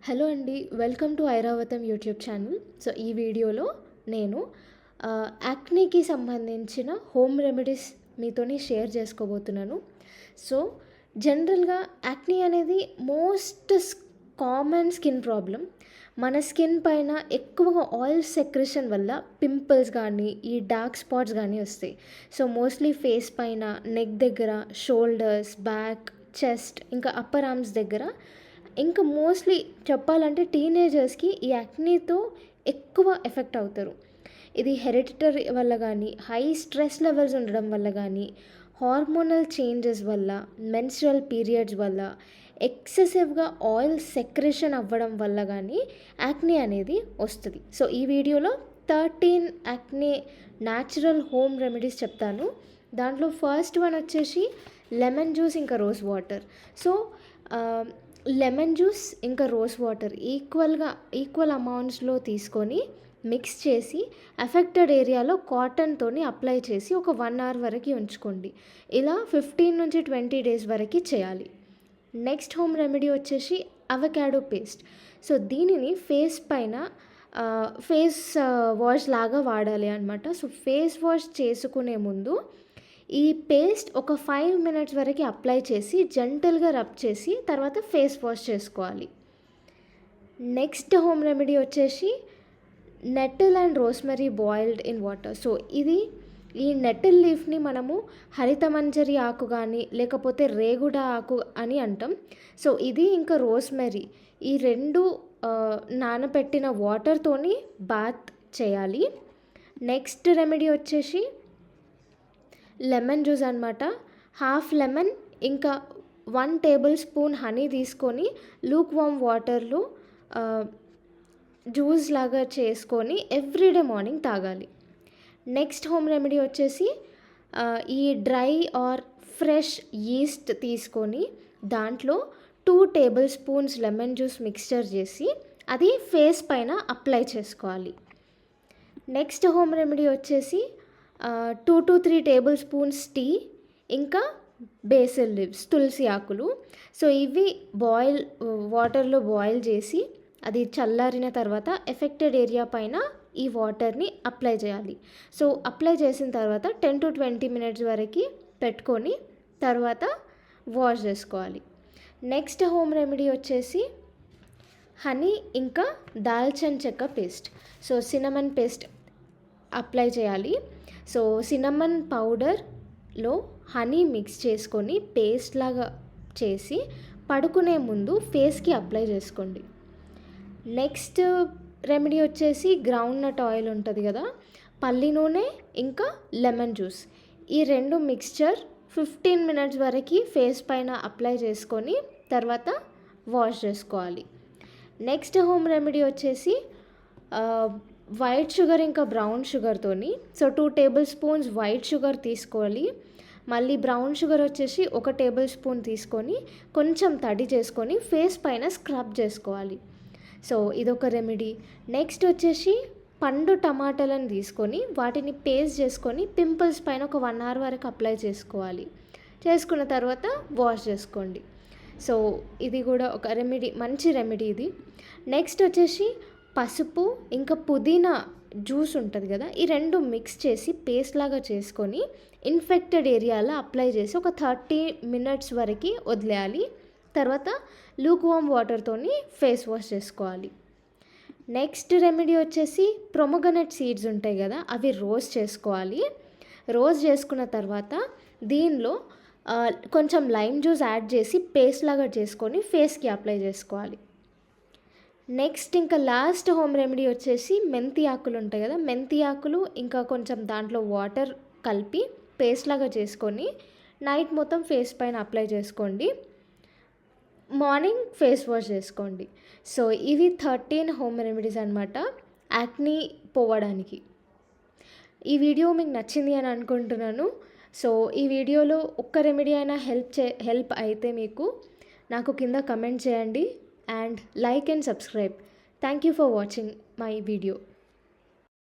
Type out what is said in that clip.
Hello అండి. Welcome to Airavatham YouTube channel. So, ఈ వీడియోలో నేను యాక్నీకి సంబంధించిన హోమ్ రెమెడీస్ మీతోని షేర్ చేసుకోబోతున్నాను. సో, జనరల్‌గా యాక్నీ అనేది మోస్ట్ కామన్ స్కిన్ ప్రాబ్లమ్. మన స్కిన్ పైన ఎక్కువగా ఆయిల్ సెక్రెషన్ వల్ల పింపుల్స్ గానీ, ఈ డార్క్ స్పాట్స్ గానీ వస్తాయి. సో, మోస్ట్‌లీ ఫేస్ పైన, నెక్ దగ్గర, షోల్డర్స్, బ్యాక్, చెస్ట్ ఇంకా అప్పర్ ఆర్మ్స్ దగ్గర ఇంకా మోస్ట్‌లీ చెప్పాలంటే టీనేజర్స్‌కి ఈ యాక్నీతో ఎక్కువ ఎఫెక్ట్ అవుతారు. ఇది హెరిడిటరీ వల్ల గానీ, హై స్ట్రెస్ లెవెల్స్ ఉండడం వల్ల గానీ, హార్మోనల్ చేంజెస్ వల్ల, మెన్స్ట్రువల్ పీరియడ్స్ వల్ల, ఎక్సెసివ్‌గా ఆయిల్ సెక్రెషన్ అవ్వడం వల్ల గానీ యాక్నీ అనేది వస్తది. సో, ఈ వీడియోలో 13 యాక్నీ న్యాచురల్ హోమ్ రెమెడీస్ చెప్తాను. దాంట్లో ఫస్ట్ వన్ వచ్చేసి లెమన్ జ్యూస్ ఇంకా rose water. So, lemon juice ఇంకా రోజ్ వాటర్ ఈక్వల్ అమౌంట్స్లో తీసుకొని మిక్స్ చేసి అఫెక్టెడ్ ఏరియాలో కాటన్తోని అప్లై చేసి ఒక 1 అవర్ వరకు ఉంచుకోండి. ఇలా 15-20 డేస్ వరకు చేయాలి. నెక్స్ట్ హోమ్ రెమెడీ వచ్చేసి అవకాడో పేస్ట్. సో, దీనిని ఫేస్ పైన ఫేస్ వాష్ లాగా వాడాలి అనమాట. సో, ఫేస్ వాష్ చేసుకునే ముందు ఈ పేస్ట్ ఒక 5 మినిట్స్ వరకు అప్లై చేసి జెంటల్‌గా రబ్ చేసి తర్వాత ఫేస్ వాష్ చేసుకోవాలి. నెక్స్ట్ హోమ్ రెమెడీ వచ్చేసి nettle and rosemary boiled in water. So, ఈ నెటిల్ లీఫ్‌ని మనము హరితమంజరి ఆకు గానీ, లేకపోతే రేగుడ ఆకు అని అంటాం. సో, ఇది ఇంకా రోస్మెరీ ఈ 2 నానబెట్టిన వాటర్‌తోని బాత్ చేయాలి. నెక్స్ట్ రెమెడీ వచ్చేసి లెమన్ జ్యూస్ అనమాట. హాఫ్ లెమన్ ఇంకా 1 టేబుల్ స్పూన్ హనీ తీసుకొని లూక్ వార్మ్ వాటర్‌లో జ్యూస్ లాగా చేసుకొని ఎవ్రీడే మార్నింగ్ తాగాలి. నెక్స్ట్ హోమ్ రెమెడీ వచ్చేసి ఈ డ్రై ఆర్ ఫ్రెష్ ఈస్ట్ తీసుకొని దాంట్లో 2 table spoons lemon juice mixture చేసి అది ఫేస్ పైన అప్లై చేసుకోవాలి. నెక్స్ట్ హోమ్ రెమెడీ వచ్చేసి 2-3 టేబుల్ స్పూన్స్ టీ ఇంకా బేసిల్ లీవ్స్, తులసి ఆకులు. సో, ఇవి వాటర్లో బాయిల్ చేసి అది చల్లారిన తర్వాత ఎఫెక్టెడ్ ఏరియా పైన ఈ వాటర్ని అప్లై చేయాలి. సో, అప్లై చేసిన తర్వాత 10-20 మినిట్స్ వరకు పెట్టుకొని తర్వాత వాష్ చేసుకోవాలి. నెక్స్ట్ హోమ్ రెమెడీ వచ్చేసి హనీ ఇంకా దాల్చిన చెక్క paste. So, cinnamon paste apply చేయాలి. సో, సినమన్ పౌడర్లో హనీ మిక్స్ చేసుకొని పేస్ట్ లాగా చేసి పడుకునే ముందు ఫేస్కి అప్లై చేసుకోండి. నెక్స్ట్ రెమెడీ వచ్చేసి గ్రౌండ్ నట్ ఆయిల్ ఉంటుంది కదా, పల్లి నూనె ఇంకా లెమన్ జ్యూస్ ఈ 2 మిక్స్చర్ 15 మినిట్స్ వరకు ఫేస్ పైన అప్లై చేసుకొని తర్వాత వాష్ చేసుకోవాలి. నెక్స్ట్ హోమ్ రెమెడీ వచ్చేసి వైట్ షుగర్ ఇంకా బ్రౌన్ షుగర్తోని. So, 2 table spoons white sugar తీసుకోవాలి. మళ్ళీ బ్రౌన్ షుగర్ వచ్చేసి 1 టేబుల్ స్పూన్ తీసుకొని కొంచెం తడి చేసుకొని ఫేస్ పైన స్క్రబ్ చేసుకోవాలి. సో, ఇదొక రెమెడీ. నెక్స్ట్ వచ్చేసి పండు టమాటాలను తీసుకొని వాటిని పేస్ట్ చేసుకొని పింపుల్స్ పైన ఒక 1 అవర్ వరకు అప్లై చేసుకోవాలి. చేసుకున్న తర్వాత వాష్ చేసుకోండి. సో, ఇది కూడా ఒక రెమెడీ, మంచి రెమెడీ ఇది. నెక్స్ట్ వచ్చేసి పసుపు ఇంకా పుదీనా జ్యూస్ ఉంటుంది కదా, ఈ 2 మిక్స్ చేసి పేస్ట్ లాగా చేసుకొని ఇన్ఫెక్టెడ్ ఏరియాలో అప్లై చేసి ఒక 30 మినిట్స్ వరకు వదిలేయాలి. తర్వాత లూక్ వార్మ్ వాటర్తోని ఫేస్ వాష్ చేసుకోవాలి. నెక్స్ట్ రెమెడీ వచ్చేసి ప్రొమోగ్రనేట్ సీడ్స్ ఉంటాయి కదా, అవి రోస్ట్ చేసుకోవాలి. రోస్ట్ చేసుకున్న తర్వాత దీనిలో కొంచెం లైమ్ జ్యూస్ యాడ్ చేసి పేస్ట్ లాగా చేసుకొని ఫేస్కి అప్లై చేసుకోవాలి. నెక్స్ట్ ఇంకా లాస్ట్ హోమ్ రెమెడీ వచ్చేసి మెంతి ఆకులు ఉంటాయి కదా, మెంతి ఆకులు ఇంకా కొంచెం దాంట్లో వాటర్ కలిపి పేస్ట్ లాగా చేసుకొని నైట్ మొత్తం ఫేస్ పైన అప్లై చేసుకోండి. మార్నింగ్ ఫేస్ వాష్ చేసుకోండి. సో, ఇవి 13 హోమ్ రెమెడీస్ అనమాట యాక్నీ పోవడానికి. ఈ వీడియో మీకు నచ్చింది అని అనుకుంటున్నాను. సో, ఈ వీడియోలో ఒక్క రెమెడీ అయినా హెల్ప్ అయితే మీకు నాకు కింద కమెంట్ చేయండి and like and subscribe. Thank you for watching my video.